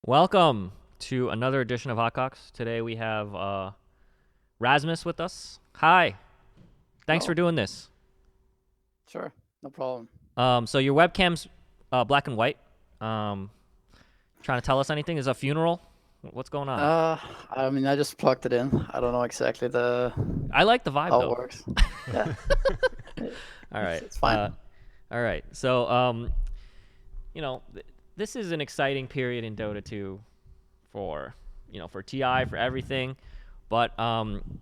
Welcome to another edition of HotCox. Today we have Rasmus with us. Hi. Thanks for Oh, doing this. sure. No problem. So your webcam's black and white. Um, Trying to tell us anything? Is it a funeral? What's going on? Uh, I just plugged it in. I don't know exactly the I like the vibe how it though. works. Yeah, it- All right. it's fine. All right. So this is an exciting period in Dota 2 for for TI, for everything. But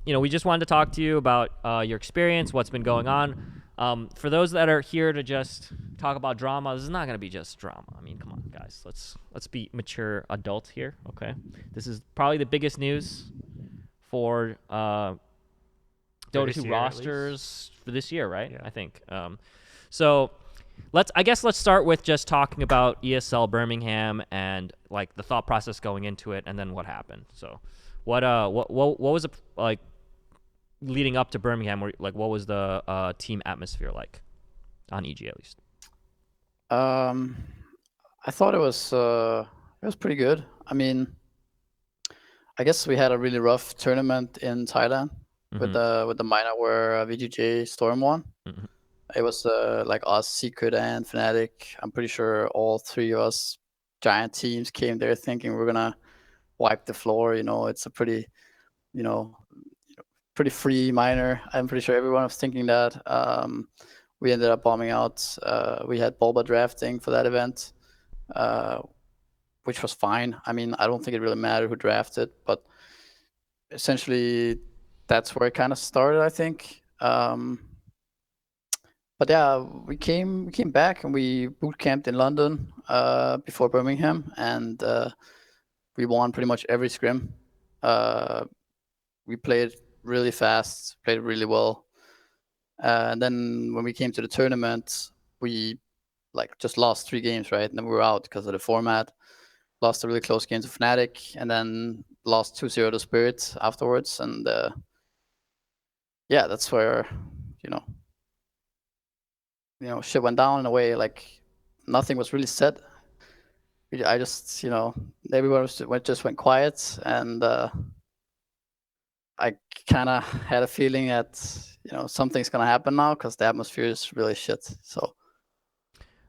we just wanted to talk to you about your experience, what's been going on. For those that are here to just talk about drama, this is not going to be just drama. I mean, come on, guys, let's be mature adults here, okay? This is probably the biggest news for For Dota this 2 year, at least. rosters for this year, right? Yeah. I think. So let's start with just talking about ESL Birmingham and like the thought process going into it, and then what happened. So, what was it like leading up to Birmingham? Like, what was the team atmosphere like on EG at least? Um, I thought it was pretty good. I mean, I guess we had a really rough tournament in Thailand with Mm-hmm. the minor where VGJ Storm won. Mm-hmm. It was like us, Secret, and Fnatic. I'm pretty sure all three of us giant teams came there thinking we're gonna wipe the floor. It's a you know, pretty free minor. I'm pretty sure everyone was thinking that. We ended up bombing out. We had Bulba drafting for that event, uh, which was fine. I mean, I don't think it really mattered who drafted, but essentially that's where it kind of started, I think. But yeah, we came back and we boot camped in London before Birmingham, and we won pretty much every scrim. Uh, we played really fast, played really well. And then when we came to the tournament, we like just lost 3 games, right? And then we were out because of the format. Lost a really close game to Fnatic, and then lost 2-0 to Spirit afterwards. And yeah, that's where you know shit went down in a way. Like nothing was really said. I just everyone just went quiet, and I kind of had a feeling that something's gonna happen now because the atmosphere is really shit. So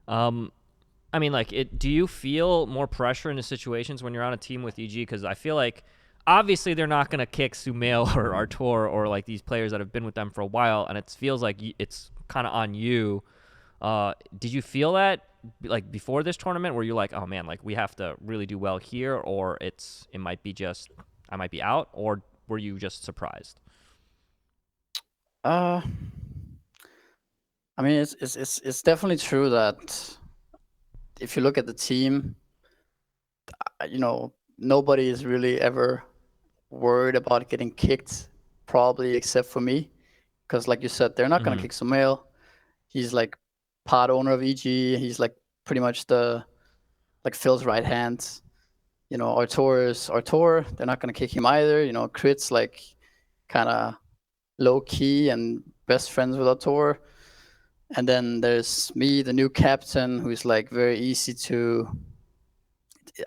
Um, I mean, like, do you feel more pressure in the situations when you're on a team with EG? Because I feel like obviously they're not gonna kick Sumail or Artur or like these players that have been with them for a while, and it feels like it's kind of on you. Did you feel that like before this tournament, where you're like, oh man, like we have to really do well here, or it might be just I might be out, or were you just surprised? uh, I mean, it's definitely true that if you look at the team, nobody is really ever worried about getting kicked, probably except for me, because like you said, they're not gonna Mm-hmm. kick Sumail. He's like part owner of EG. He's like pretty much the like Phil's right hand. Artur is Artur. They're not gonna kick him either. Crit's like kind of low key and best friends with Artur. And then there's me, the new captain, who's like very easy to.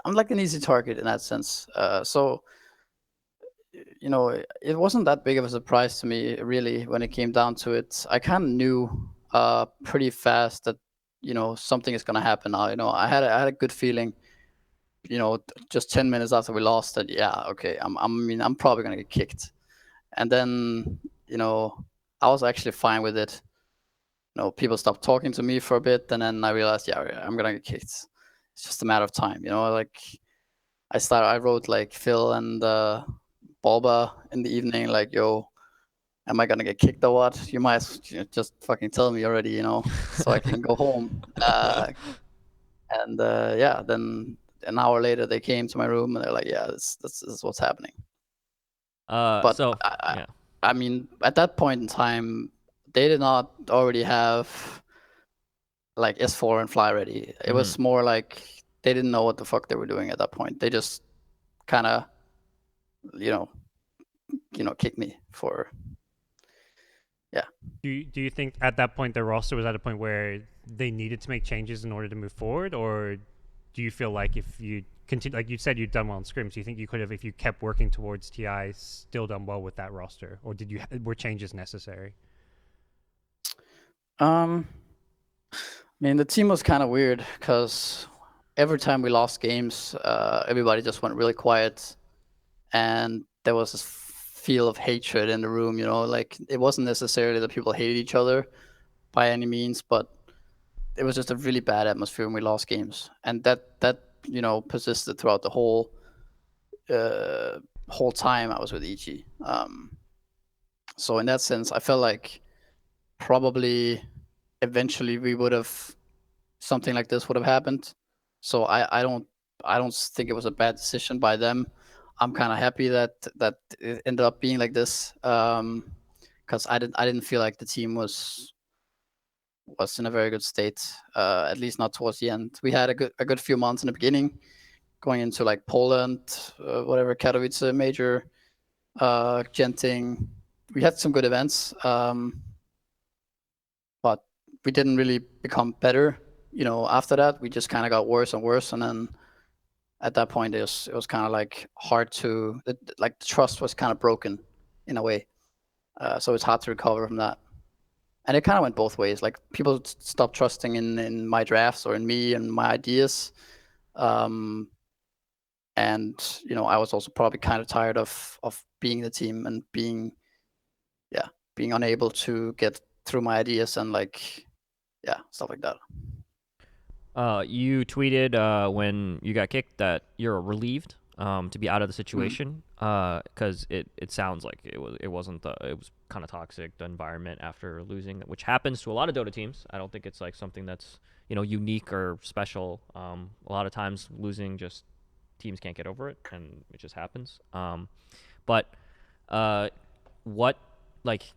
I'm like an easy target in that sense. So it wasn't that big of a surprise to me really when it came down to it. I kind of knew pretty fast that something is gonna happen now. I had a good feeling. Just 10 minutes after we lost, that yeah, okay, I'm probably gonna get kicked. And then I was actually fine with it. People stopped talking to me for a bit, and then I realized, yeah, I'm gonna get kicked. It's just a matter of time. Like I wrote like Phil and Bulba in the evening, like, yo, am I gonna get kicked or what? You might just fucking tell me already, so I can go home. And yeah, then an hour later they came to my room and they're like, yeah, this is what's happening. But So yeah. I mean, at that point in time, they did not already have like S4 and Fly ready. It Mm-hmm. was more like they didn't know what the fuck they were doing at that point. They just kind of, you know, kicked me for, yeah. Do you think at that point the roster was at a point where they needed to make changes in order to move forward, or do you feel like if you continue, like you said, you'd done well in scrims. Do you think you could have, if you kept working towards TI, still done well with that roster, or were changes necessary? I mean, the team was kind of weird because every time we lost games, everybody just went really quiet, and there was this feel of hatred in the room. Like it wasn't necessarily that people hated each other by any means, but it was just a really bad atmosphere when we lost games, and that persisted throughout the whole time I was with EG. So in that sense, I felt like probably eventually we would have something like this would have happened. So I don't think it was a bad decision by them. I'm kind of happy that it ended up being like this, because I didn't feel like the team was in a very good state, at least not towards the end. We had a good few months in the beginning, going into like Poland, whatever, Katowice major, Genting. We had some good events, but we didn't really become better. After that, we just kind of got worse and worse, and then at that point, it was kind of like hard to like the trust was kind of broken in a way. So it's hard to recover from that. And it kind of went both ways. Like people stopped trusting in my drafts or in me and my ideas. Um, and I was also probably kind of tired of being the team and being unable to get through my ideas and like stuff like that. You tweeted when you got kicked that you're relieved to be out of the situation because it sounds like it was kind of toxic, the environment after losing, which happens to a lot of Dota teams. I don't think it's like something that's unique or special. A lot of times losing, just teams can't get over it and it just happens. But what, like,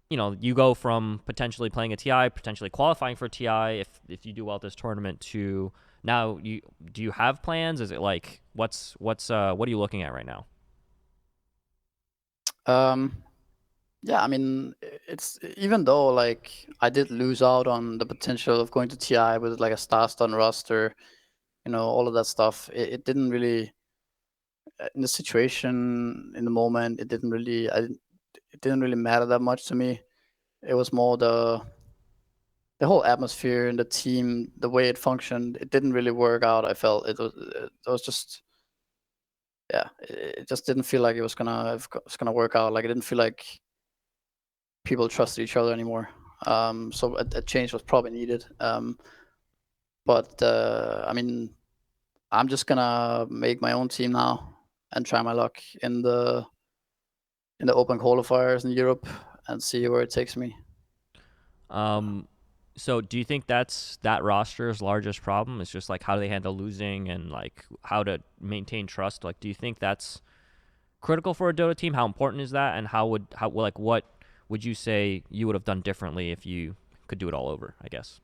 you go from potentially playing a TI, potentially qualifying for TI if you do well at this tournament, to now do you have plans? Is it like what are you looking at right now? Yeah, I mean, it's even though like I did lose out on the potential of going to TI with like a star-studded roster, all of that stuff, it didn't really, in the situation in the moment, it didn't really matter that much to me. It was more the whole atmosphere and the team, the way it functioned. It didn't really work out. I felt it was just, yeah, it just didn't feel like it was gonna work out. Like it didn't feel like people trusted each other anymore. So a change was probably needed. But I mean, I'm just gonna make my own team now and try my luck in the open qualifiers in Europe and see where it takes me. So do you think that's that roster's largest problem? It's just like how do they handle losing and like how to maintain trust? Like, do you think that's critical for a Dota team? How important is that? And what would you say you would have done differently if you could do it all over, I guess?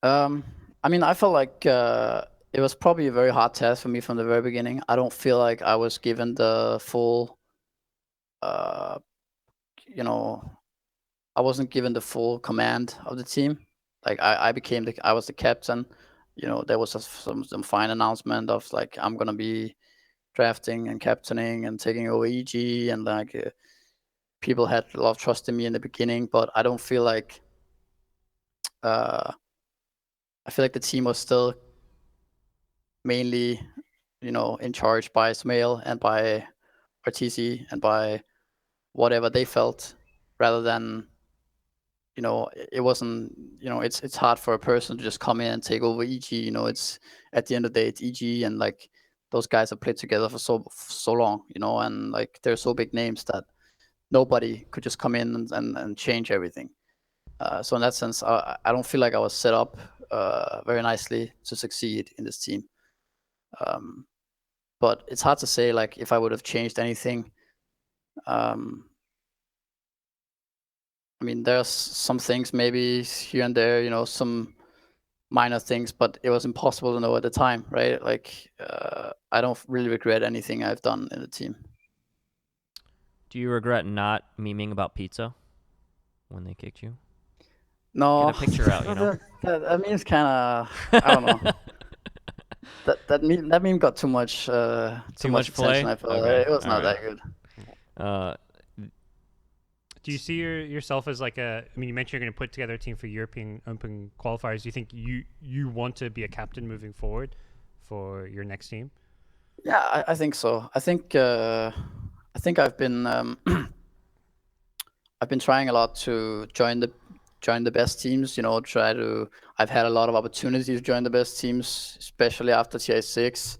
I mean, I felt like it was probably a very hard test for me from the very beginning. I don't feel like I was given the full, uh, you know, I wasn't given the full command of the team. Like I was the captain. There was some fine announcement of like I'm gonna be drafting and captaining and taking over EG, and like people had a lot of trust in me in the beginning, but I don't feel like uh, I feel like the team was still mainly, in charge by Smail and by RTC and by whatever they felt, rather than, it wasn't, it's hard for a person to just come in and take over EG. It's at the end of the day, it's EG, and like those guys have played together for so long, and like they're so big names that nobody could just come in and change everything. So in that sense, I don't feel like I was set up very nicely to succeed in this team. Um, but it's hard to say like if I would have changed anything. Um, I mean, there's some things maybe here and there, some minor things, but it was impossible to know at the time, right? Like, I don't really regret anything I've done in the team. Do you regret not memeing about pizza when they kicked you? No, Get a picture out, you know. that meme's kind of, I don't know. That meme got too much Too much much attention. play. I felt Okay, it was all not right. that good. Uh, Do you see yourself as like a? I mean, you mentioned you're going to put together a team for European Open qualifiers. Do you think you want to be a captain moving forward for your next team? Yeah, I think so. I think I've been I've been trying a lot to join the best teams. You know, try to. I've had a lot of opportunities to join the best teams, especially after TI6.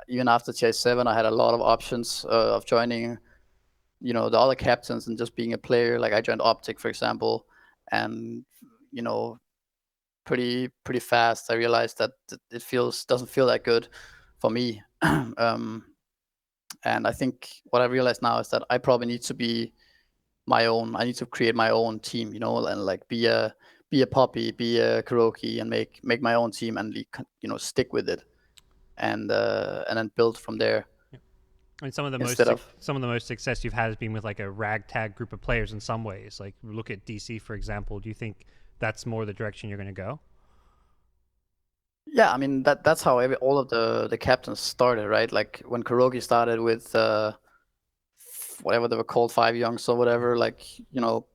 Even after TI7, I had a lot of options of joining. You know, the other captains and just being a player. Like I joined Optic, for example, and you know, pretty fast I realized that it doesn't feel that good for me. um, and I think what I realize now is that I probably need to be my own. I need to create my own team, you know, and like be a Poppy, be a Kuroki, and make my own team and you know stick with it and then build from there Yeah. And some of the instead of. most success you've had has been with like a ragtag group of players in some ways. Like look at DC for example. Do you think that's more the direction you're going to go? Yeah, I mean that's how all of the captains started, right? Like when Kuroki started with whatever they were called, 5 youngs or whatever. Like you know,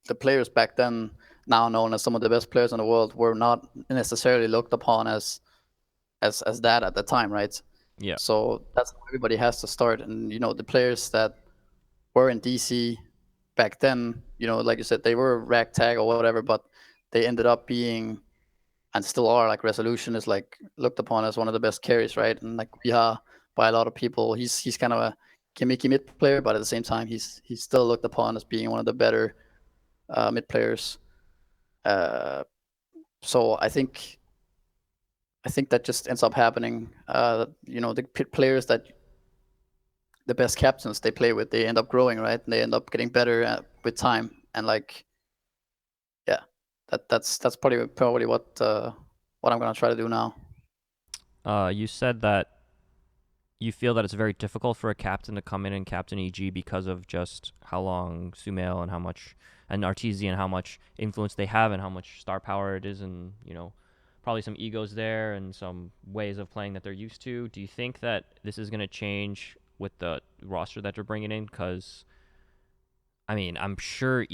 the players back then, now known as some of the best players in the world, were not necessarily looked upon as that at the time, right? yeah. So that's how everybody has to start. And you know, the players that were in DC back then, you know, like you said, they were ragtag or whatever, but they ended up being and still are like Resolution is like looked upon as one of the best carries, right? And like Viha by a lot of people, he's kind of a gimmicky mid player, but at the same time, he's still looked upon as being one of the better mid players. Uh, so I think that just ends up happening. You know, the players that the best captains they play with, they end up growing, right? And they end up getting better with time. And like, yeah, that's probably what I'm gonna try to do now. You said that you feel that it's very difficult for a captain to come in and captain EG because of just how long Sumail and how much and Arteezy and how much influence they have and how much star power it is, and you know, probably some egos there and some ways of playing that they're used to. Do you think that this is going to change with the roster that they're bringing in? Because I mean, I'm sure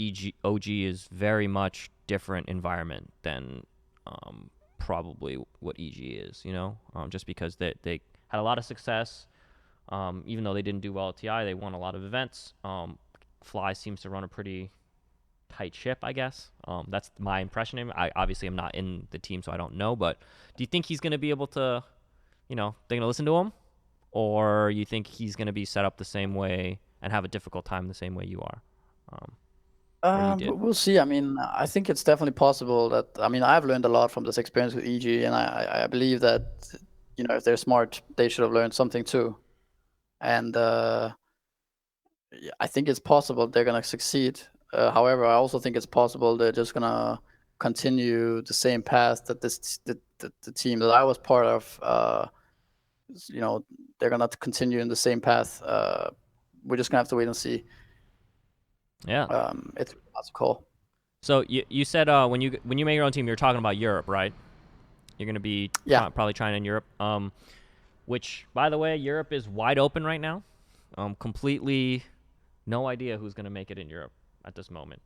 OG is very much different environment than probably what EG is, you know, just because they had a lot of success. Even though they didn't do well at TI, they won a lot of events. Fly seems to run a pretty tight ship, I guess. That's my impression of him. I obviously am not in the team, so I don't know. But do you think he's going to be able to, you know, they're going to listen to him? Or you think he's going to be set up the same way and have a difficult time the same way you are? Or you did? We'll see. I mean, I think it's definitely possible that. I mean, I've learned a lot from this experience with EG, and I believe that you know if they're smart, they should have learned something too. And yeah, I think it's possible they're gonna succeed. However, I also think it's possible they're just gonna continue the same path that the team that I was part of. You know, they're gonna continue in the same path. We're just gonna have to wait and see. Yeah. It's not to call. So you said when you make your own team, you're talking about Europe, right? You're going to be Yeah. probably trying in Europe. Which, by the way, Europe is wide open right now. Completely no idea who's going to make it in Europe at this moment.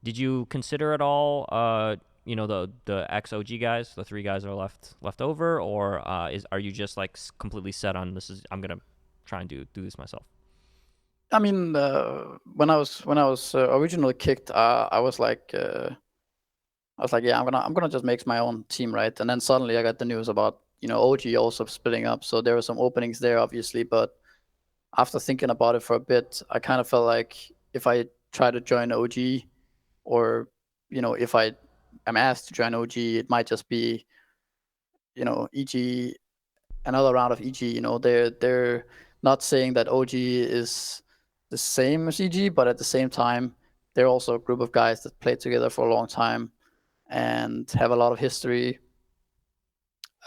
Did you consider at all, you know, the ex-OG guys, the 3 guys that are left over, or are you just like completely set on this? I'm going to try and do this myself. I mean, when I was originally kicked, I was like, yeah, I'm gonna just make my own team, right? And then suddenly I got the news about you know OG also splitting up, so there were some openings there, obviously. But after thinking about it for a bit, I kind of felt like if I try to join OG, or you know, if I am asked to join OG, it might just be you know EG, another round of EG. You know, they're not saying that OG is the same as EG, but at the same time, they're also a group of guys that played together for a long time and have a lot of history.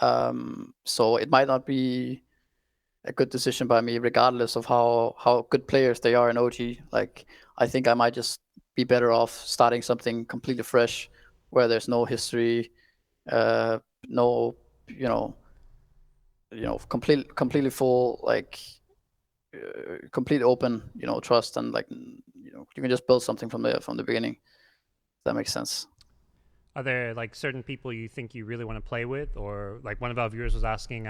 So it might not be a good decision by me, regardless of how good players they are in OG. Like I think I might just be better off starting something completely fresh, where there's no history, no, completely full, like complete open, trust, and like you can just build something from the beginning. If that makes sense. Are there like certain people you think you really want to play with, or like one of our viewers was asking,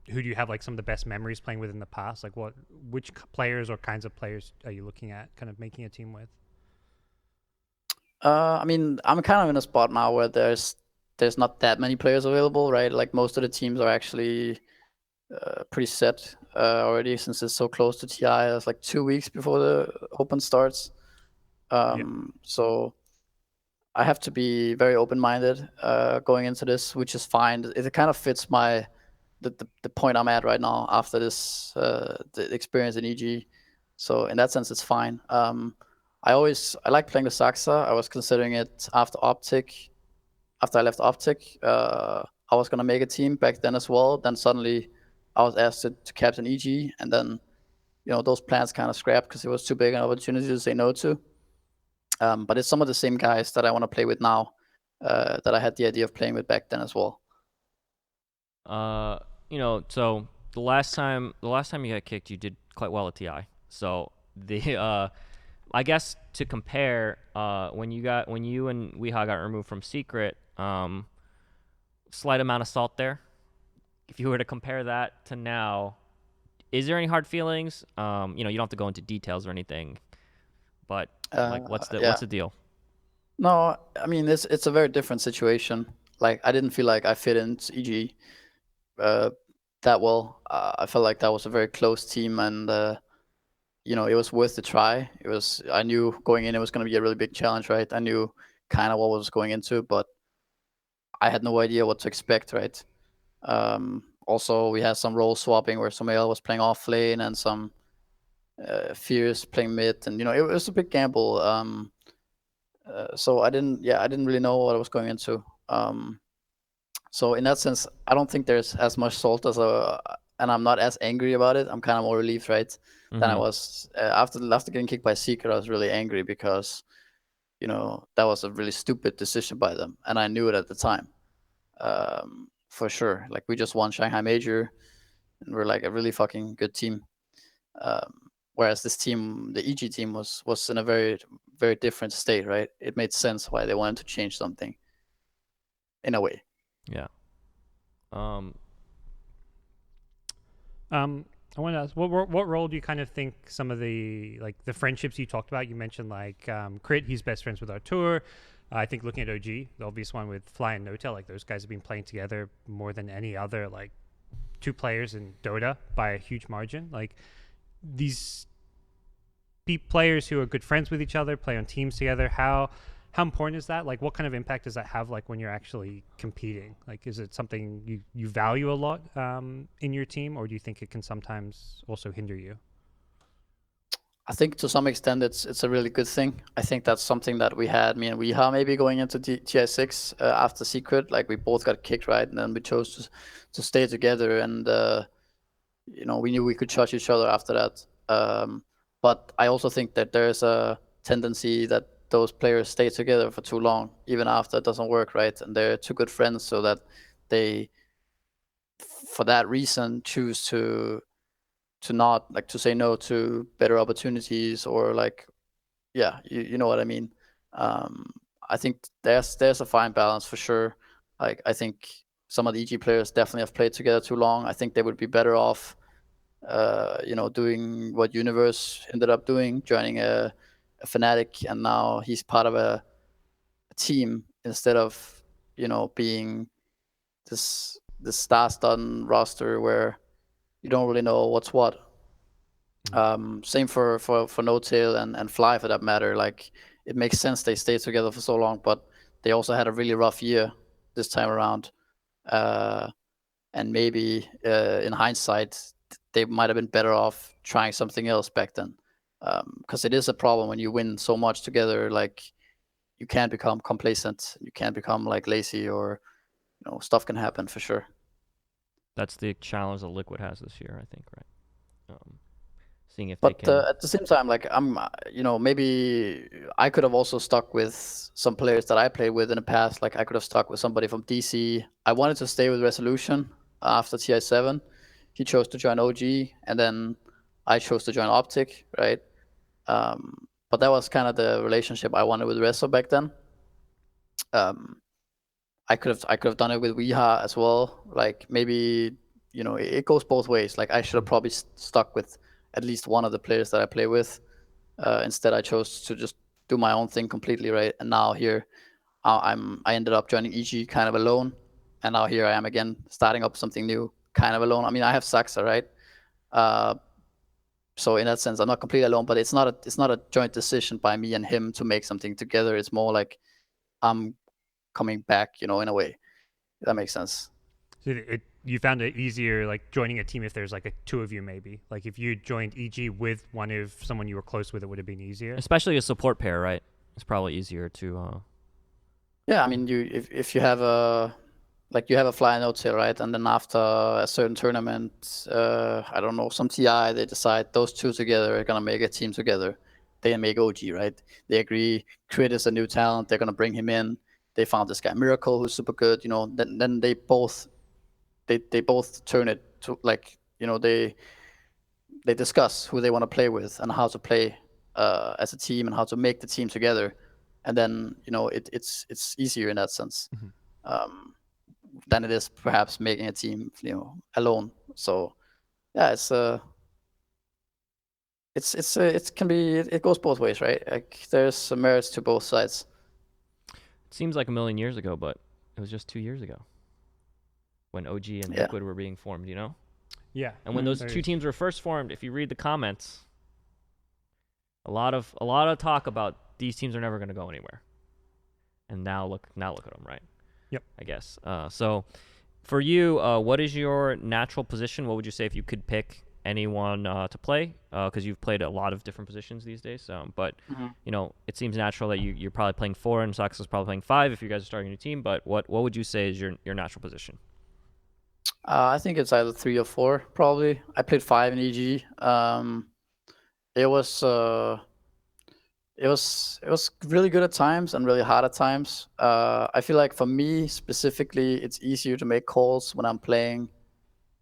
who do you have like some of the best memories playing with in the past? Like which players or kinds of players are you looking at, kind of making a team with? I mean, I'm kind of in a spot now where there's not that many players available, right? Like most of the teams are actually pretty set already, since it's so close to TI. It's like 2 weeks before the Open starts. So I have to be very open-minded going into this, which is fine. It kind of fits the point I'm at right now after this the experience in EG. So in that sense, it's fine. I like playing the Saxa. I was considering it after Optic. After I left Optic, I was gonna make a team back then as well. Then suddenly, I was asked to captain EG, and then those plans kind of scrapped because it was too big an opportunity to say no to. But it's some of the same guys that I want to play with now, that I had the idea of playing with back then as well. So the last time you got kicked, you did quite well at TI. So I guess to compare, when you and Weeha got removed from Secret, slight amount of salt there. If you were to compare that to now, is there any hard feelings? You don't have to go into details or anything, but like, what's the deal? No, I mean it's a very different situation. Like I didn't feel like I fit into EG that well. I felt like that was a very close team, and it was worth the try. I knew going in it was going to be a really big challenge, right? I knew kind of what was going into, but I had no idea what to expect, right? Also, we had some role swapping where Sumail was playing off lane and some Fierce playing mid, and it was a big gamble. So I didn't really know what I was going into. So in that sense, I don't think there's as much salt and I'm not as angry about it. I'm kind of more relieved, right? Than I was after getting kicked by Secret. I was really angry because that was a really stupid decision by them, and I knew it at the time. For sure, like we just won Shanghai Major, and we're like a really fucking good team. Whereas this team, the EG team, was in a very very different state, right? It made sense why they wanted to change something in a way. Yeah. I want to ask, what role do you kind of think some of the friendships you talked about? You mentioned like Crit, he's best friends with Artur. I think looking at OG, the obvious one with Fly and Notel, like those guys have been playing together more than any other like two players in Dota by a huge margin. Like these players who are good friends with each other, play on teams together. How important is that? Like, what kind of impact does that have, like, when you're actually competing? Like, is it something you value a lot in your team, or do you think it can sometimes also hinder you? I think to some extent it's a really good thing. I think that's something that we had, me and Weeha, maybe going into TI6 after Secret. Like we both got kicked, right? And then we chose to stay together, and we knew we could trust each other after that. But I also think that there's a tendency that those players stay together for too long, even after it doesn't work, right? And they're too good friends, so that they, for that reason, choose to not like to say no to better opportunities, or like, yeah, you know what I mean. I think there's a fine balance for sure. Like I think some of the EG players definitely have played together too long. I think they would be better off doing what Universe ended up doing, joining a Fnatic, and now he's part of a team instead of being this star-studded roster where you don't really know what's what. Same for No Tail and Fly, for that matter. Like it makes sense they stayed together for so long, but they also had a really rough year this time around. And maybe in hindsight, they might have been better off trying something else back then. Because it is a problem when you win so much together. Like you can't become complacent. You can't become like lazy, or stuff can happen for sure. That's the challenge that Liquid has this year, I think, right? seeing if they But can. at the same time, like I'm, maybe I could have also stuck with some players that I played with in the past. Like I could have stuck with somebody from DC. I wanted to stay with Resolution after TI7. He chose to join OG, and then I chose to join Optic, right? But that was kind of the relationship I wanted with Reso back then. I could have done it with Weha as well. Like maybe it goes both ways. Like I should have probably stuck with at least one of the players that I play with. Instead, I chose to just do my own thing completely, right? And now here, I ended up joining EG kind of alone, and now here I am again starting up something new, kind of alone. I mean, I have Saxa, right? Uh, so in that sense, I'm not completely alone, but it's not a joint decision by me and him to make something together. It's more like I'm coming back, in a way. If that makes sense. So you found it easier, like joining a team if there's like two of you, maybe. Like if you joined EG with one of someone you were close with, it would have been easier. Especially a support pair, right? It's probably easier to. Yeah, I mean, if you have a fly no tail, right? And then after a certain tournament, I don't know, some TI, they decide those two together are gonna make a team together. They make OG, right? They agree. Crit is a new talent. They're gonna bring him in. They found this guy Miracle who's super good. Then they both turn it to, like, they discuss who they want to play with and how to play as a team and how to make the team together, and then it's easier in that sense. um, than it is perhaps making a team alone. So yeah, it goes both ways, right? Like there's some merits to both sides. It seems like a million years ago, but it was just 2 years ago when OG and Yeah. Liquid were being formed, Yeah. And when those two teams were first formed, if you read the comments, a lot of talk about these teams are never going to go anywhere. And now look at them, right? Yep. I guess. So for you, what is your natural position? What would you say if you could pick anyone to play? Because you've played a lot of different positions these days. But it seems natural that you're probably playing 4 and Sox is probably playing 5 if you guys are starting a new team. But what would you say is your natural position? I think it's either 3 or 4, probably. I played 5 in EG. It was really good at times and really hard at times. I feel like for me specifically, it's easier to make calls when I'm playing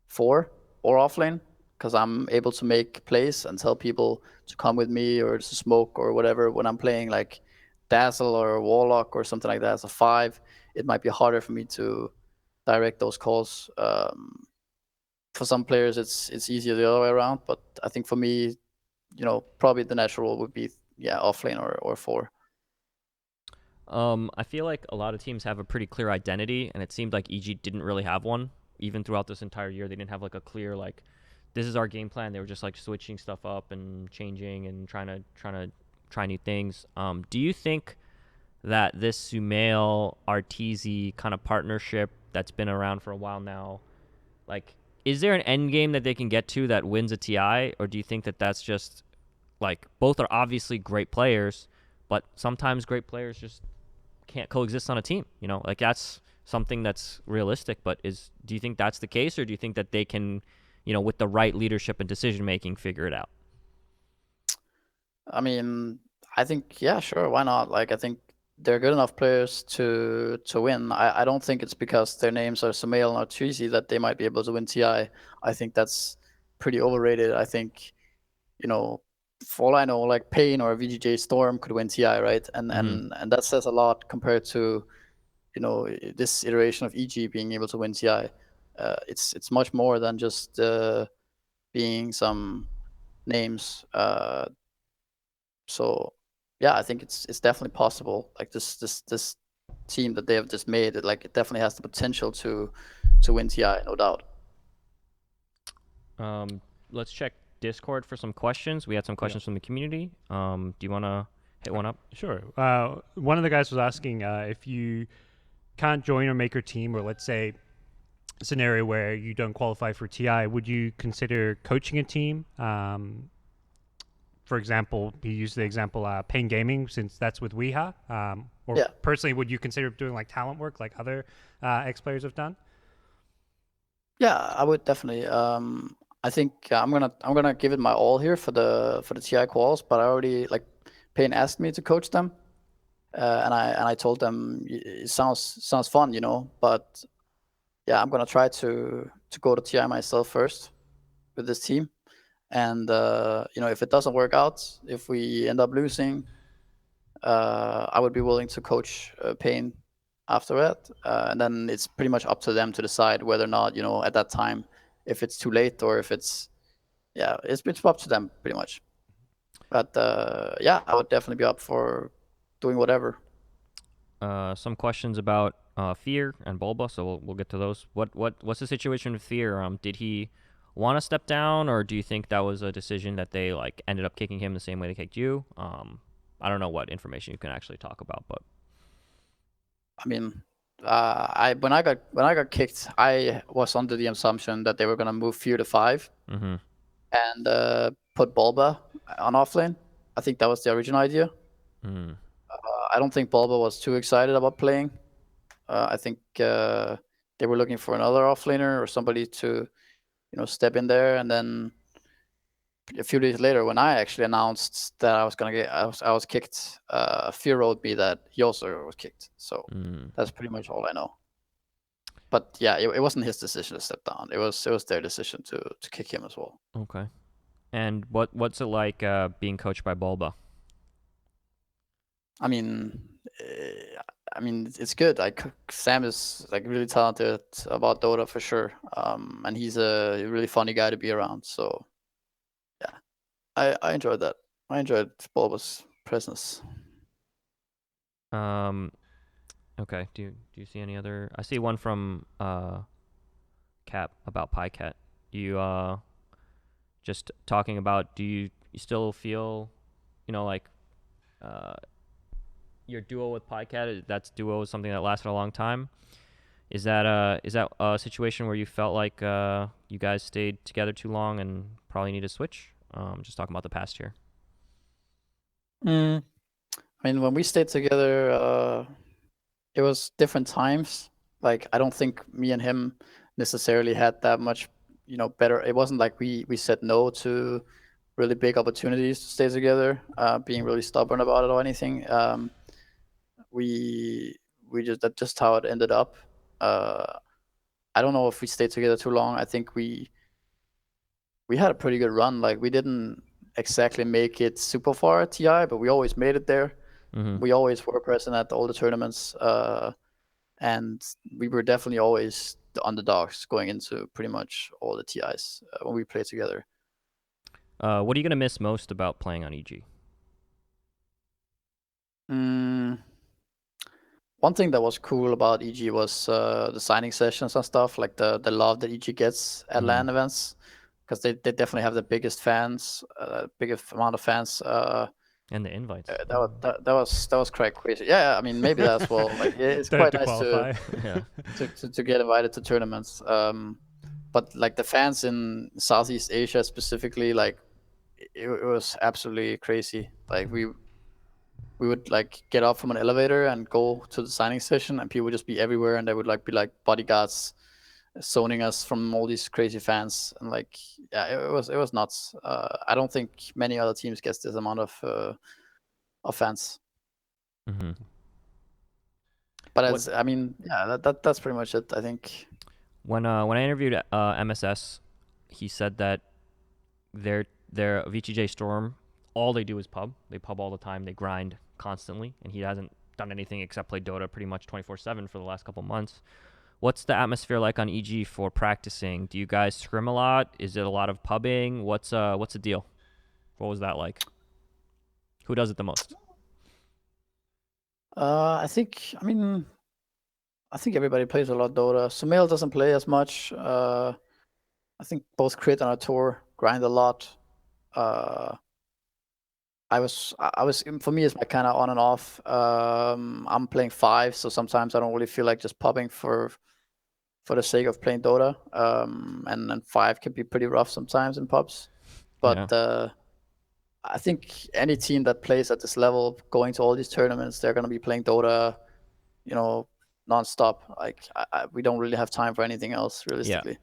4 or offlane, because I'm able to make plays and tell people to come with me or to smoke or whatever. When I'm playing like Dazzle or Warlock or something like that as a 5, it might be harder for me to direct those calls. For some players, it's easier the other way around, but I think for me, probably the natural would be offlane or 4. I feel like a lot of teams have a pretty clear identity, and it seemed like EG didn't really have one. Even throughout this entire year, they didn't have like a clear this is our game plan. They were just like switching stuff up and changing and trying to try new things. Do you think that this Sumail Arteezy kind of partnership that's been around for a while now, like, is there an end game that they can get to that wins a TI, or do you think that that's just like both are obviously great players, but sometimes great players just can't coexist on a team? Like that's something that's realistic. But do you think that's the case, or do you think that they can, with the right leadership and decision making, figure it out? I mean, I think, yeah, sure, why not? Like, I think they're good enough players to win. I don't think it's because their names are Sumail and Arteezy that they might be able to win TI. I think that's pretty overrated. I think, for all I know, like Pain or VGJ Storm could win TI, right? And that says a lot compared to, this iteration of EG being able to win TI. It's much more than just being some names. So yeah, I think it's definitely possible. Like this team that they have just made, it definitely has the potential to win TI, no doubt. Let's check Discord for some questions. We had some questions from the community. Do you want to hit one up? Sure. One of the guys was asking if you can't join or make your team, or let's say a scenario where you don't qualify for TI, would you consider coaching a team? For example, he used the example Pain Gaming, since that's with Weha. Personally, would you consider doing like talent work like other ex players have done? Yeah, I would definitely. I think I'm gonna give it my all here for the TI quals, but I already like Payne asked me to coach them, and I told them it sounds fun, but yeah, I'm gonna try to go to TI myself first with this team, and if it doesn't work out, if we end up losing, I would be willing to coach Payne after that, and then it's pretty much up to them to decide whether or not at that time if it's too late or if it's up to them pretty much. But yeah, I would definitely be up for doing whatever. Some questions about Fear and Bulba, so we'll get to those. What's the situation with Fear? Did he want to step down, or do you think that was a decision that they like ended up kicking him the same way they kicked you? I don't know what information you can actually talk about, but I mean, I when I got kicked, I was under the assumption that they were gonna move Fear to 5 mm-hmm. and put Bulba on offlane. I think that was the original idea. Mm. I don't think Bulba was too excited about playing. I think they were looking for another offlaner or somebody to step in there, and then a few days later, when I actually announced that I was kicked, Fear wrote me that he also was kicked. So that's pretty much all I know. But yeah, it wasn't his decision to step down. It was their decision to kick him as well. Okay. And what's it like being coached by Bulba? I mean, it's good. Sam is like really talented about Dota for sure, and he's a really funny guy to be around. So yeah, I enjoyed that. I enjoyed Bulba's presence. Okay. Do you see any other? I see one from Cap about PyCat. You just talking about, do you still feel like your duo with PyCat, that's duo is something that lasted a long time? Is that a situation where you felt like you guys stayed together too long and probably need to switch? Just talking about the past year. I mean, when we stayed together, it was different times. Like, I don't think me and him necessarily had that much, better. It wasn't like we said no to really big opportunities to stay together, being really stubborn about it or anything. We that's just how it ended up. I don't know if we stayed together too long. I think we had a pretty good run. Like, we didn't exactly make it super far at TI, but we always made it there. Mm-hmm. We always were present at all the tournaments, and we were definitely always the underdogs going into pretty much all the TIs when we played together. What are you gonna miss most about playing on EG? One thing that was cool about EG was the signing sessions and stuff, like the love that EG gets at LAN events, because they definitely have the biggest fans, biggest amount of fans. And the invites. That was quite crazy. Yeah, I mean, maybe that's well. Like, it's quite nice to get invited to tournaments. But like the fans in Southeast Asia specifically, like it was absolutely crazy. Like we would like get up from an elevator and go to the signing session, and people would just be everywhere, and they would like be like bodyguards zoning us from all these crazy fans, and like yeah, it was nuts. I don't think many other teams get this amount of fans. Mm-hmm. But I mean, yeah, that's pretty much it, I think. When I interviewed MSS, he said that their VTJ Storm, all they do is pub. They pub all the time. They grind constantly, and he hasn't done anything except play Dota pretty much 24/7 for the last couple months. What's the atmosphere like on EG for practicing? Do you guys scrim a lot? Is it a lot of pubbing? What's the deal? What was that like? Who does it the most? I think everybody plays a lot of Dota. Sumail doesn't play as much. I think both Crit and Artur grind a lot. I was for me it's my kind of on and off. I'm playing 5, so sometimes I don't really feel like just popping for the sake of playing Dota. And then 5 can be pretty rough sometimes in pubs. But I think any team that plays at this level, going to all these tournaments, they're going to be playing Dota, nonstop. Like we don't really have time for anything else, realistically.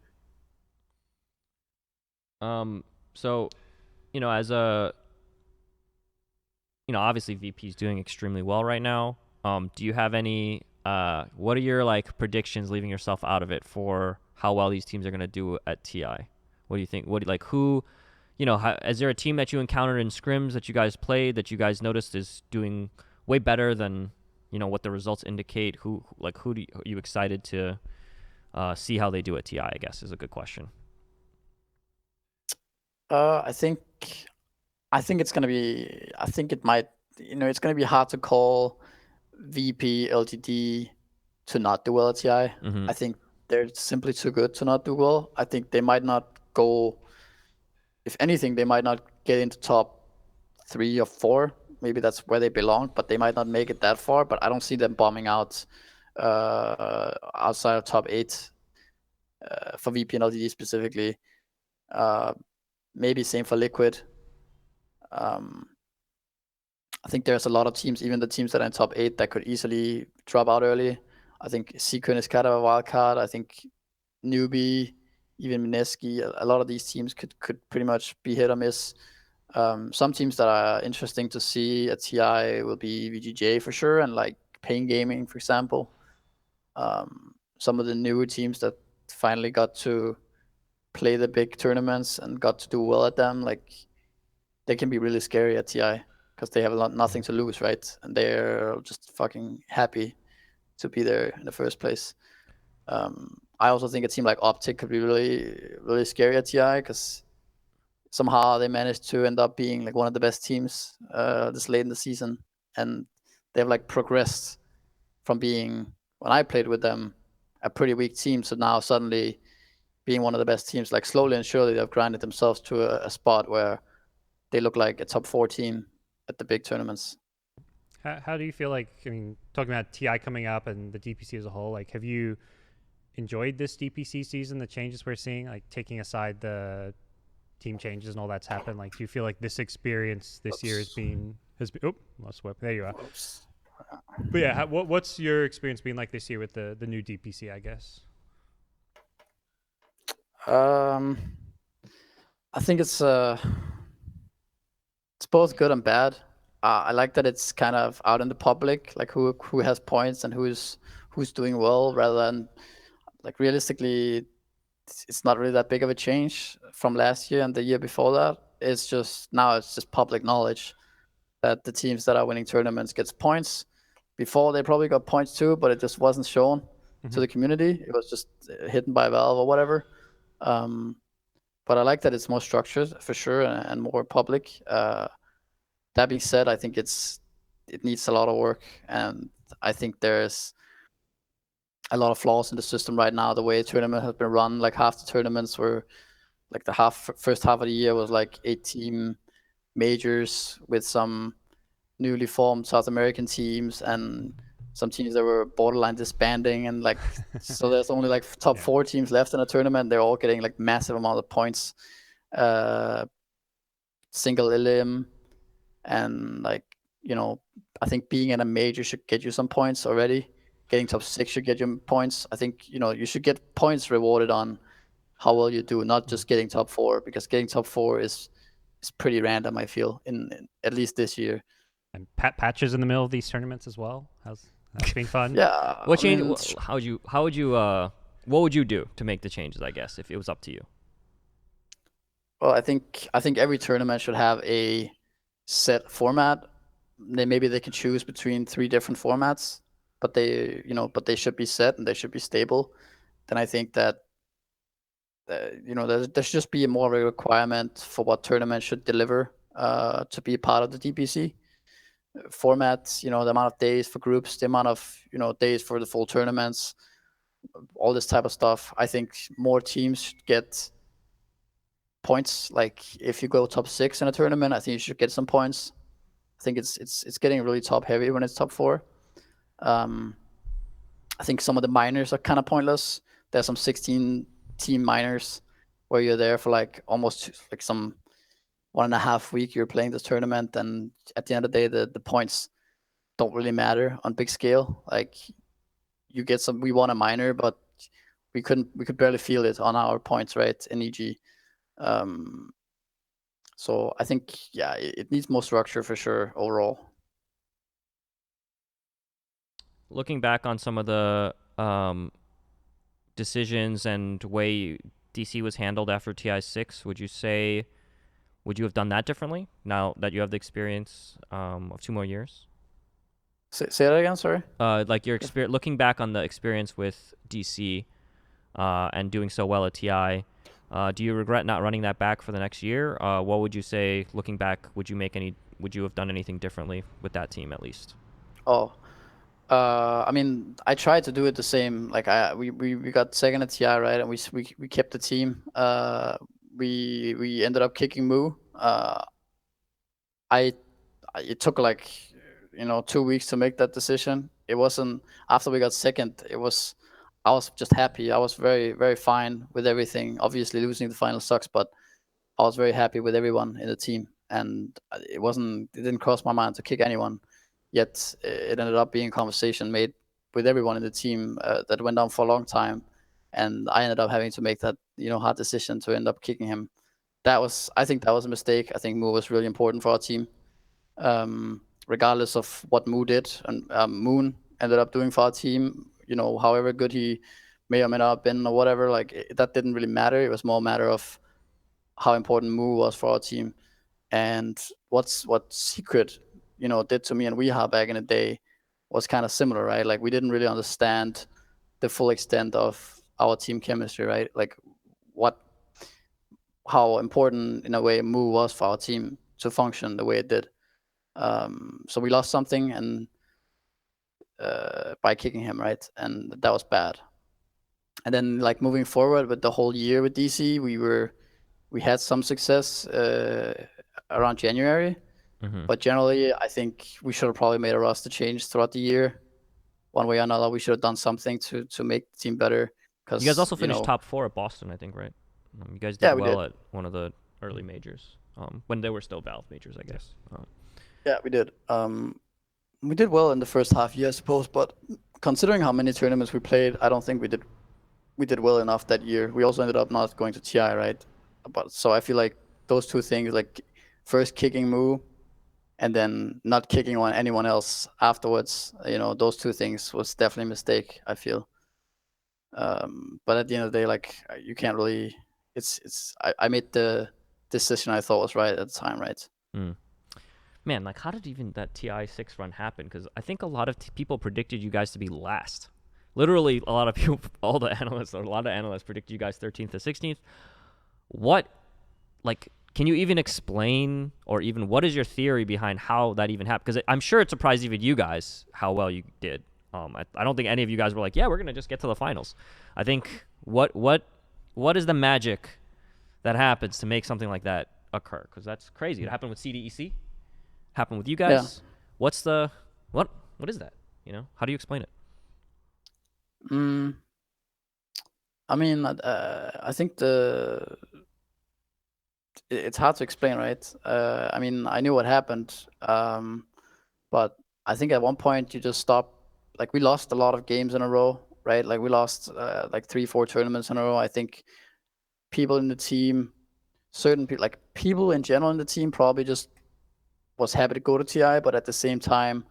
So, as a, obviously VP is doing extremely well right now. Do you have any, what are your like predictions, leaving yourself out of it, for how well these teams are going to do at TI? What do you think? Is there a team that you encountered in scrims that you guys played that you guys noticed is doing way better than, what the results indicate? Who are you excited to see how they do at TI, I guess, is a good question. I think it's gonna be. I think it might. It's gonna be hard to call VP LTD to not do well at TI. Mm-hmm. I think they're simply too good to not do well. I think they might not go. If anything, they might not get into top 3 or 4. Maybe that's where they belong, but they might not make it that far. But I don't see them bombing out outside of top 8 for VP and LTD specifically. Maybe same for Liquid. I think there's a lot of teams, even the teams that are in top 8, that could easily drop out early. I think Sequin is kind of a wild card. I think Newbie, even Mineski, a lot of these teams could pretty much be hit or miss. Some teams that are interesting to see at TI will be VGJ for sure, and like Pain Gaming, for example. Some of the newer teams that finally got to play the big tournaments and got to do well at them, like they can be really scary at TI because they have nothing to lose, right? And they're just fucking happy to be there in the first place. I also think a team like Optic could be really, really scary at TI because somehow they managed to end up being like one of the best teams this late in the season, and they've like progressed from being, when I played with them, a pretty weak team, so now suddenly being one of the best teams. Like slowly and surely they've grinded themselves to a spot where they look like a top 4 team at the big tournaments. How do you feel like, I mean, talking about TI coming up and the DPC as a whole, like, have you enjoyed this DPC season, the changes we're seeing, like taking aside the team changes and all that's happened? Like, do you feel like this experience this year has been, lost web. There you are. Oops. But yeah, what's your experience been like this year with the new DPC, I guess? I think it's both good and bad. I like that it's kind of out in the public, like who has points and who's doing well, rather than like realistically, it's not really that big of a change from last year and the year before that. It's just public knowledge that the teams that are winning tournaments gets points. Before they probably got points too, but it just wasn't shown to the community. It was just hidden by Valve or whatever. But I like that it's more structured for sure and more public. That being said, I think it needs a lot of work, and I think there's a lot of flaws in the system right now. The way the tournament has been run, like half the tournaments were like first half of the year was like 8-team majors with some newly formed South American teams and some teams that were borderline disbanding, and like so there's only like top 4 teams left in a tournament. They're all getting like massive amount of points, single elim, and like I think being in a major should get you some points already. Getting top 6 should get you points. I think you should get points rewarded on how well you do, not just getting top 4, because getting top 4 is pretty random, I feel, in at least this year. And patches in the middle of these tournaments as well. That's been fun. Yeah. What change? What would you do to make the changes, I guess, if it was up to you? Well, I think every tournament should have a set format. Maybe they can choose between 3 different formats, but they should be set and they should be stable. Then I think that there should just be more of a requirement for what tournament should deliver to be part of the DPC formats. The amount of days for groups, the amount of days for the full tournaments, all this type of stuff. I think more teams should get points. Like if you go top 6 in a tournament, I think you should get some points. I think it's getting really top heavy when it's top 4. I think some of the minors are kind of pointless. There's some 16-team minors where you're there for like almost like some 1.5 week you're playing this tournament, and at the end of the day the points don't really matter on big scale. Like you get we won a minor, but we could barely feel it on our points, right, in EG. So I think, yeah, it needs more structure for sure overall. Looking back on some of the decisions and way DC was handled after TI6, would you have done that differently now that you have the experience of 2 more years? Say that again, sorry. Like your experience, looking back on the experience with DC and doing so well at TI, do you regret not running that back for the next year? What would you say, looking back, would you have done anything differently with that team at least? Oh, I mean, I tried to do it the same. Like we got second at TI, right, and we kept the team. We ended up kicking Moo. I it took like 2 weeks to make that decision. It wasn't after we got second. I was just happy. I was very very fine with everything. Obviously, losing the final sucks, but I was very happy with everyone in the team, and it didn't cross my mind to kick anyone. Yet it ended up being a conversation made with everyone in the team that went on for a long time, and I ended up having to make that hard decision to end up kicking him. I think that was a mistake. I think Moo was really important for our team, regardless of what Moo did and Moon ended up doing for our team. However good he may or may not have been or whatever, like that didn't really matter. It was more a matter of how important Moo was for our team. And what Secret, did to me and Weeha back in the day was kind of similar, right? Like we didn't really understand the full extent of our team chemistry, right? Like how important in a way Moo was for our team to function the way it did. So we lost something and by kicking him, right? And that was bad. And then like moving forward with the whole year with DC, we had some success around January, but generally I think we should have probably made a roster change throughout the year. One way or another, we should have done something to make the team better. You guys also finished top 4 at Boston, I think, right? You guys did Yeah, we well did. at one of the early majors, when they were still Valve majors, I guess. Yeah, we did. We did well in the first half year, I suppose, but considering how many tournaments we played, I don't think we did well enough that year. We also ended up not going to TI, right? But so I feel like those two things, like first kicking Moo and then not kicking on anyone else afterwards, those two things was definitely a mistake, I feel. But at the end of the day, like you can't really. I made the decision I thought was right at the time, right? Man, like how did even that TI6 run happen? Because I think a lot of people predicted you guys to be last. Literally, a lot of people, a lot of analysts predicted you guys 13th to 16th. Can you even explain, or even what is your theory behind how that even happened? Because I'm sure it surprised even you guys how well you did. I don't think any of you guys were like, yeah, we're gonna just get to the finals. I think what is the magic that happens to make something like that occur? Because that's crazy. It happened with CDEC, happened with you guys. Yeah. What's the what is that? How do you explain it? I mean, I think it's hard to explain, right? I mean, I knew what happened, but I think at one point you just stop. Like we lost a lot of games in a row, right? Like we lost like 3-4 tournaments in a row. I think people in the team, certain people, like people in general in the team, probably just was happy to go to TI, but at the same time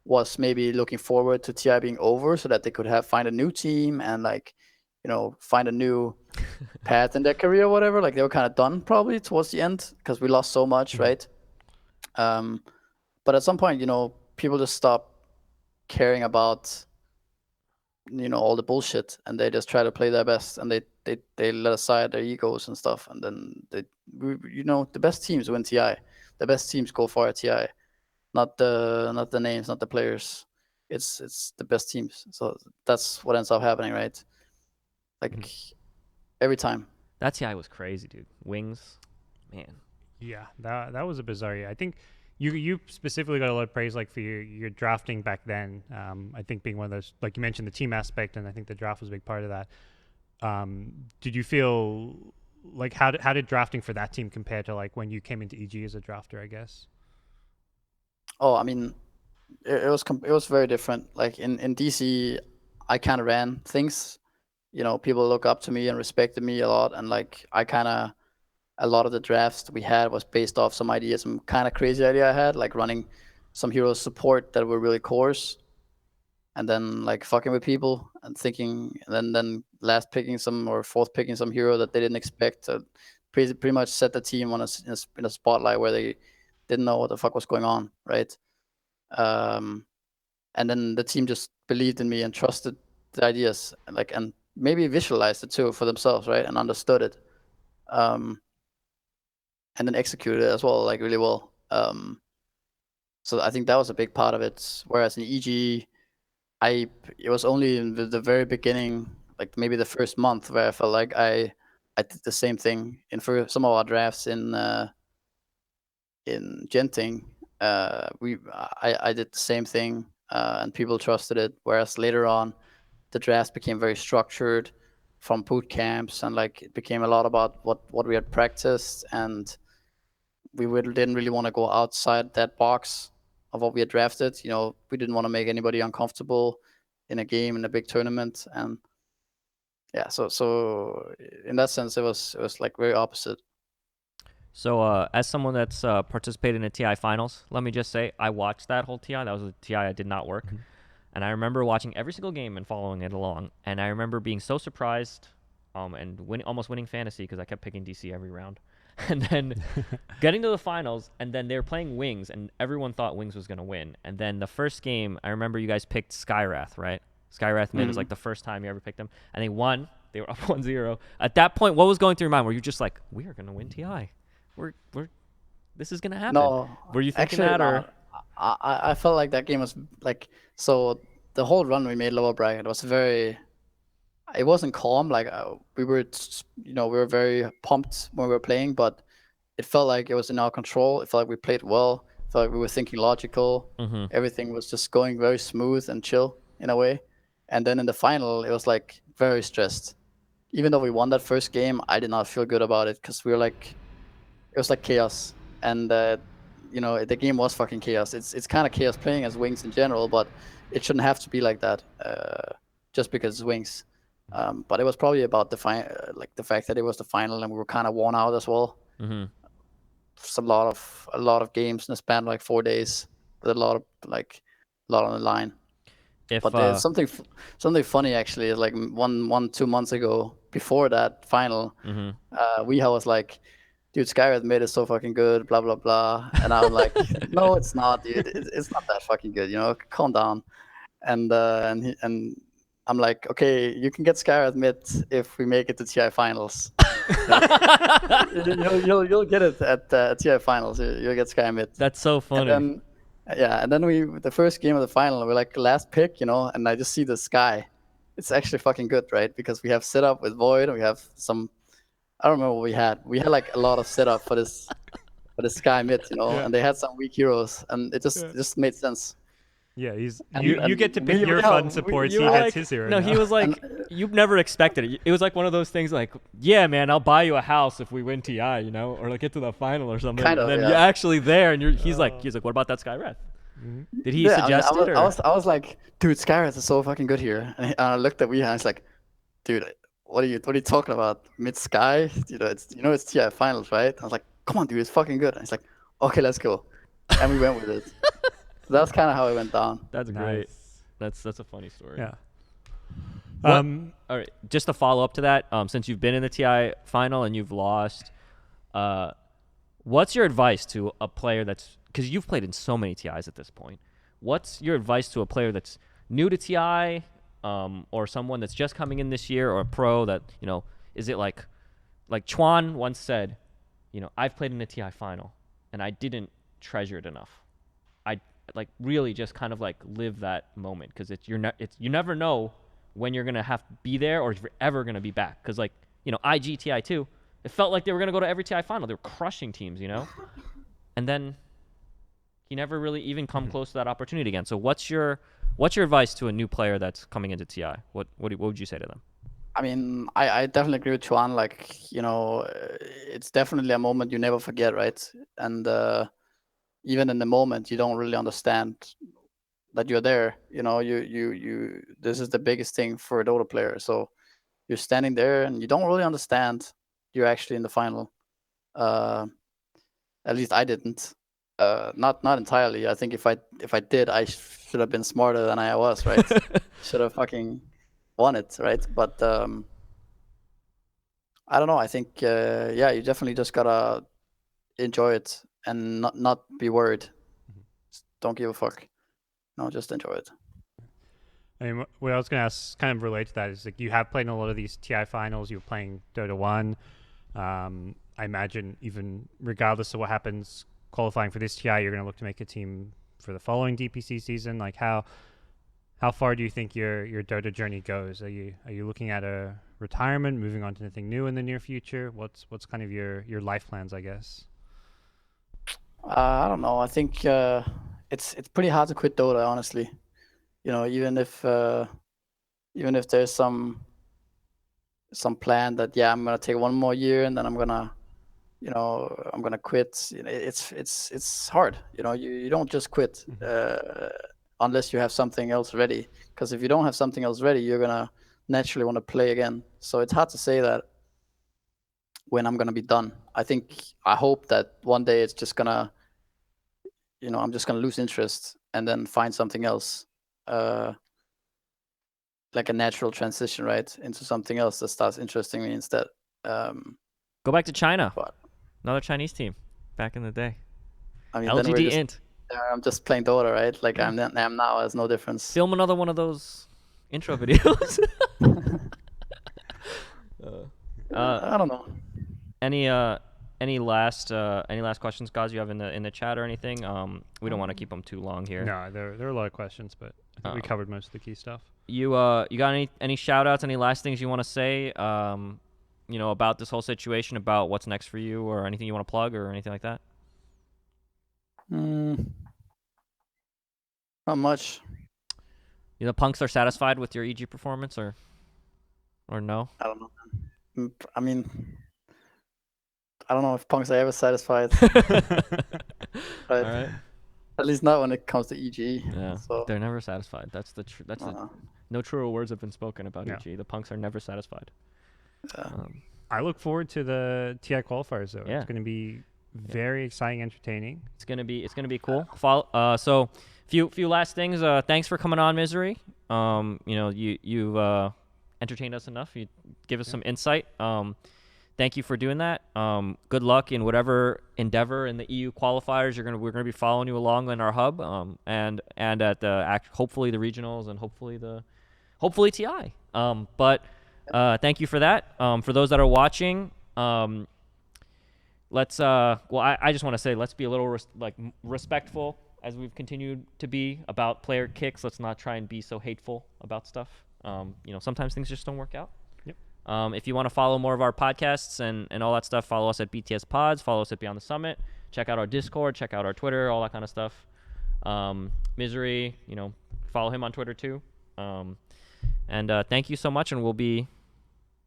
was maybe looking forward to TI being over so that they could find a new team and like find a new path in their career or whatever. Like they were kind of done probably towards the end because we lost so much, right? But at some point, people just stop caring about all the bullshit and they just try to play their best and they let aside their egos and stuff, and then the best teams win TI. The best teams go far at TI, not the names, not the players. It's the best teams. So that's what ends up happening, right? Like every time. That TI was crazy, dude. Wings, man. Yeah, that was a bizarre year. I think you specifically got a lot of praise like for your drafting back then. I think being one of those, like you mentioned, the team aspect, and I think the draft was a big part of that. Did you feel like how did drafting for that team compare to like when you came into EG as a drafter, I guess? Oh, I mean, it was very different. Like in DC, I kind of ran things. People look up to me and respected me a lot, and like I kind of a lot of the drafts we had was based off some idea, some kind of crazy idea I had, like running some hero support that were really coarse, and then like fucking with people and thinking, and then last picking some or fourth picking some hero that they didn't expect to pretty much set the team on in a spotlight where they didn't know what the fuck was going on, right? Um, and then the team just believed in me and trusted the ideas, like, and maybe visualized it too for themselves, right, and understood it, um, and then executed it as well, like really well. So I think that was a big part of it. Whereas in EG, it was only in the very beginning, like maybe the first month, where I felt like I did the same thing in for some of our drafts in Genting. I did the same thing, and people trusted it. Whereas later on, the drafts became very structured from boot camps, and like it became a lot about what we had practiced, and didn't really want to go outside that box of what we had drafted. We didn't want to make anybody uncomfortable in a game in a big tournament, and yeah, so in that sense, it was like very opposite. So, as someone that's participated in the TI finals, let me just say I watched that whole TI. That was a TI I did not work. And I remember watching every single game and following it along. And I remember being so surprised and almost winning fantasy because I kept picking DC every round. And then getting to the finals, and then they were playing Wings, and everyone thought Wings was going to win. And then the first game, I remember you guys picked Skyrath, right? Skyrath mid was like the first time you ever picked them. And they won. They were up 1-0. At that point, what was going through your mind? Were you just like, we are going to win TI? We're this is gonna happen. No, Were you thinking actually, that, or? no. I felt like that game was like, so the whole run we made lower bracket was very. It wasn't calm. Like we were, we were very pumped when we were playing, but it felt like it was in our control. It felt like we played well. It felt like we were thinking logical. Everything was just going very smooth and chill in a way. And then in the final, it was like very stressed. Even though we won that first game, I did not feel good about it because we were like, it was like chaos, and the game was fucking chaos. It's kind of chaos playing as Wings in general, but it shouldn't have to be like that, just because it's Wings. But it was probably about like the fact that it was the final and we were kind of worn out as well. It's a lot of games in the span of like 4 days, with a lot on the line. If But there's something funny actually. Is like 2 months ago, before that final, Weeha was like, dude, Skyrath made it so fucking good, blah blah blah, and I'm like, no, it's not, dude. It's not that fucking good, calm down. And I'm like, okay, you can get Skyrath mid if we make it to TI finals. You'll get it at TI finals. You'll get Sky mid. That's so funny. And then the first game of the final, we're like last pick, and I just see the Sky. It's actually fucking good, right? Because we have setup with Void, and we have some. I don't remember what we had. We had like a lot of setup for this Sky mid, and they had some weak heroes, and it just made sense. Yeah, you get to pick your fun supports. He gets his hero. No, now. he was like, you've never expected it. It was like one of those things like, yeah, man, I'll buy you a house if we win TI, or like get to the final or something. Kind of, and then yeah. you're actually there, and he's like, what about that Skyrath? Did he suggest it? Or? I was like, dude, Skyrath is so fucking good here. And I looked at Weeha and I was like, dude, what are you talking about? Mid Sky? It's TI finals, right? I was like, come on, dude, it's fucking good. And he's like, okay, let's go. And we went with it. So that's kind of how it went down. That's great. That's a funny story. Yeah. All right, just to follow up to that, since you've been in the TI final and you've lost, what's your advice to a player because you've played in so many TIs at this point. What's your advice to a player that's new to TI, or someone that's just coming in this year, or a pro that, is it like Chuan once said, I've played in a TI final and I didn't treasure it enough. I really just kind of like live that moment, because you never know when you're gonna have to be there or if you're ever gonna be back. Because IG TI 2, it felt like they were gonna go to every TI final. They were crushing teams, and then you never really even come close to that opportunity again. So what's your advice to a new player that's coming into TI? What would you say to them? I mean, I definitely agree with Chuan. Like, it's definitely a moment you never forget, right? And even in the moment, you don't really understand that you're there. You this is the biggest thing for a Dota player. So you're standing there and you don't really understand you're actually in the final. At least I didn't. Not entirely. I think if I did, I should have been smarter than I was, right? Should have fucking won it, right? But I don't know. I think yeah, you definitely just gotta enjoy it and not be worried. Just don't give a fuck. No, just enjoy it. I mean, what I was going to ask, kind of relate to that, is like you have played in a lot of these TI finals. You're playing Dota 1. I imagine even regardless of what happens qualifying for this TI, you're going to look to make a team for the following DPC season. Like how far do you think your Dota journey goes? Are you looking at a retirement, moving on to anything new in the near future? What's kind of your life plans, I guess? I don't know. I think it's pretty hard to quit Dota, honestly. You know, even if there's some plan that I'm gonna take one more year and then I'm gonna quit. You know, it's hard. You know, you don't just quit unless you have something else ready. Because if you don't have something else ready, you're gonna naturally want to play again. So it's hard to say that when I'm gonna be done. I hope that one day it's just gonna, I'm just gonna lose interest and then find something else. Like a natural transition, right, into something else that starts interesting me instead. Go back to China. But another Chinese team back in the day. I mean, LGD Int. I'm just playing Dota, right? Like I'm now. There's no difference. Film another one of those intro videos. I don't know. Any last questions, guys? You have in the chat or anything? We don't want to keep them too long here. No, there are a lot of questions, but I think we covered most of the key stuff. You got any shout outs, any last things you want to say? About this whole situation, about what's next for you, or anything you want to plug, or anything like that? Not much. The punks are satisfied with your EG performance, or no? I don't know. I mean, I don't know if punks are ever satisfied. But All right. at least not when it comes to EG. Yeah, so they're never satisfied. That's the no truer words have been spoken about EG. The punks are never satisfied. I look forward to the TI qualifiers though. Yeah. It's going to be very exciting, entertaining. It's gonna be cool. So few last things. Thanks for coming on, Misery. You've entertained us enough. You give us some insight. Thank you for doing that. Good luck in whatever endeavor in the EU qualifiers. We're gonna be following you along in our hub. And at the hopefully the regionals and hopefully TI. But thank you for that. For those that are watching, let's I just want to say, let's be a little respectful as we've continued to be about player kicks. Let's not try and be so hateful about stuff. Sometimes things just don't work out. Yep. If you want to follow more of our podcasts and all that stuff, follow us at BTS Pods, follow us at Beyond the Summit, check out our Discord, check out our Twitter, all that kind of stuff. Misery, follow him on Twitter too. And thank you so much, and we'll be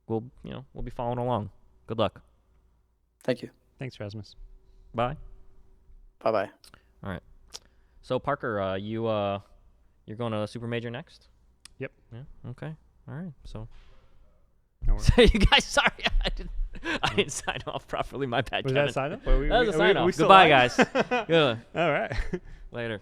following along. Good luck. thank you. Thanks, Rasmus. Bye. Bye. All right. So Parker, you're going to Supermajor next? Yep. Yeah. Okay. All right. So. No worries. So you guys, sorry, I didn't sign off properly. My bad. Was Kevin. that a sign up? That was a sign off. Goodbye, guys. Good. All right. Later.